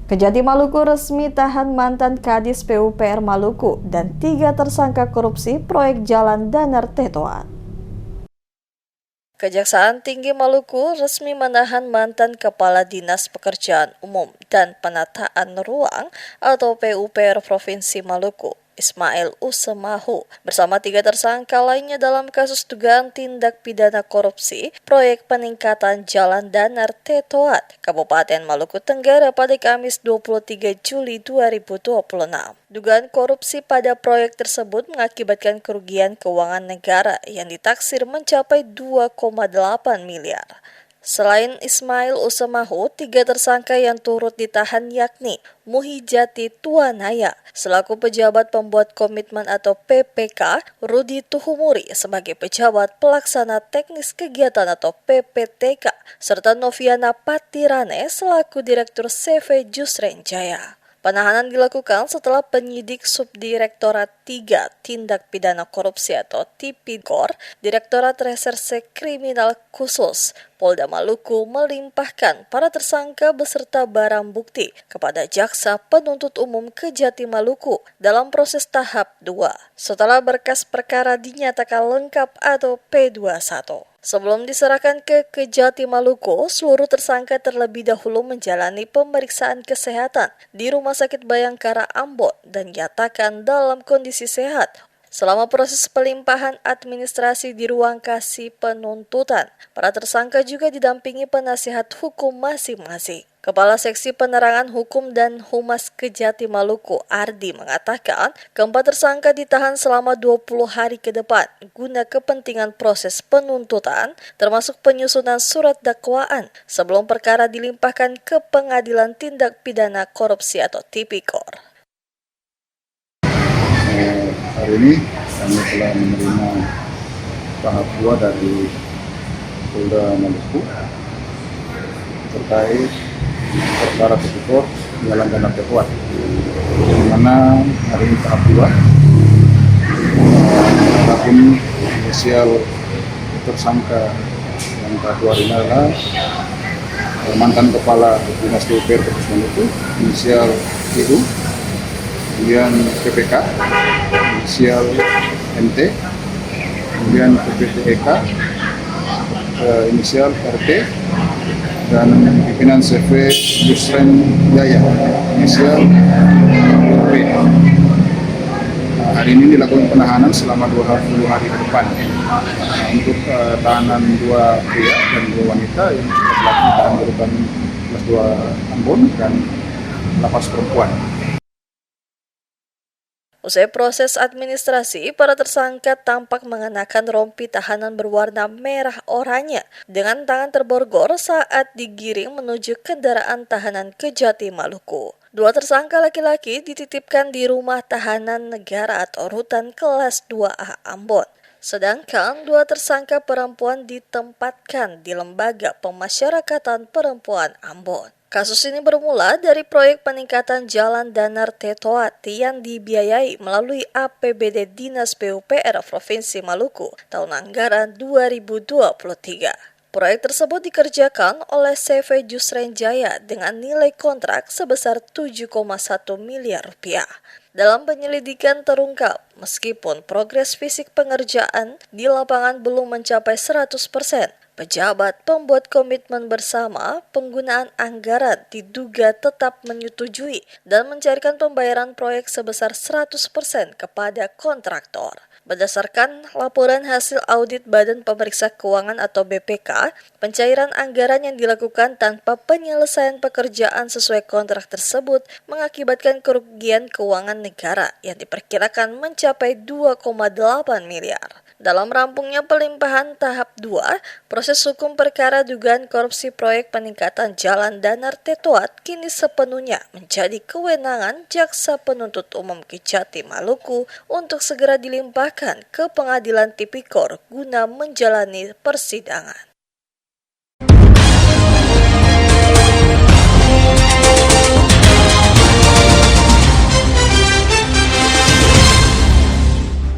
Kejati Maluku resmi tahan mantan Kadis PUPR Maluku dan 3 tersangka korupsi proyek jalan Danar Tetoat. Kejaksaan Tinggi Maluku resmi menahan mantan Kepala Dinas Pekerjaan Umum dan Penataan Ruang atau PUPR Provinsi Maluku, Ismail Usemahu, bersama 3 tersangka lainnya dalam kasus dugaan tindak pidana korupsi proyek peningkatan Jalan Danar Tetoat, Kabupaten Maluku Tenggara pada Kamis 23 Juli 2026. Dugaan korupsi pada proyek tersebut mengakibatkan kerugian keuangan negara yang ditaksir mencapai 2,8 miliar. Selain Ismail Usemahu, 3 tersangka yang turut ditahan yakni Muhijati Tuanaya selaku pejabat pembuat komitmen atau PPK, Rudi Tuhumuri sebagai pejabat pelaksana teknis kegiatan atau PPTK, serta Noviana Patirane selaku direktur CV Jusren Jaya. Penahanan dilakukan setelah penyidik Subdirektorat 3 Tindak Pidana Korupsi atau Tipikor, Direktorat Reserse Kriminal Khusus Polda Maluku melimpahkan para tersangka beserta barang bukti kepada Jaksa Penuntut Umum Kejati Maluku dalam proses tahap 2 setelah berkas perkara dinyatakan lengkap atau P21. Sebelum diserahkan ke Kejati Maluku, seluruh tersangka terlebih dahulu menjalani pemeriksaan kesehatan di Rumah Sakit Bayangkara Ambon dan dinyatakan dalam kondisi sehat. Selama proses pelimpahan administrasi di ruang kasih penuntutan, para tersangka juga didampingi penasihat hukum masing-masing. Kepala Seksi Penerangan Hukum dan Humas Kejati Maluku, Ardi, mengatakan keempat tersangka ditahan selama 20 hari ke depan guna kepentingan proses penuntutan, termasuk penyusunan surat dakwaan sebelum perkara dilimpahkan ke Pengadilan Tindak Pidana Korupsi atau Tipikor. Hari ini kami telah menerima tahap 2 dari Polda Maluku terkait perkara Tipikor Jalan Danar Tetoat, di mana hari ini tahap 2 adapun inisial tersangka yang tahap 2 ini adalah mantan Kepala Dinas PUPR Provinsi Maluku, inisial IU, kemudian PPK, inisial MT, kemudian PPTEK, inisial RT, dan pimpinan CV Jusren Jaya, inisial P. Hari ini dilakukan penahanan selama 20 hari ke depan untuk tahanan 2 pria dan 2 wanita yang ditahan di rutan kelas 2 Ambon dan lapas perempuan. Usai proses administrasi, para tersangka tampak mengenakan rompi tahanan berwarna merah oranye dengan tangan terborgol saat digiring menuju kendaraan tahanan Kejati Maluku. 2 tersangka laki-laki dititipkan di rumah tahanan negara atau rutan kelas 2A Ambon. Sedangkan 2 tersangka perempuan ditempatkan di Lembaga Pemasyarakatan Perempuan Ambon. Kasus ini bermula dari proyek peningkatan Jalan Danar Tetoat yang dibiayai melalui APBD Dinas PUPR Provinsi Maluku tahun anggaran 2023. Proyek tersebut dikerjakan oleh CV Jusren Jaya dengan nilai kontrak sebesar 7,1 miliar rupiah. Dalam penyelidikan terungkap, meskipun progres fisik pengerjaan di lapangan belum mencapai 100%, pejabat pembuat komitmen bersama penggunaan anggaran diduga tetap menyetujui dan mencairkan pembayaran proyek sebesar 100% kepada kontraktor. Berdasarkan laporan hasil audit Badan Pemeriksa Keuangan atau BPK, pencairan anggaran yang dilakukan tanpa penyelesaian pekerjaan sesuai kontrak tersebut mengakibatkan kerugian keuangan negara yang diperkirakan mencapai 2,8 miliar. Dalam rampungnya pelimpahan tahap 2, proses hukum perkara dugaan korupsi proyek peningkatan Jalan Danar Tetoat kini sepenuhnya menjadi kewenangan Jaksa Penuntut Umum Kejati Maluku untuk segera dilimpahkan ke Pengadilan Tipikor guna menjalani persidangan.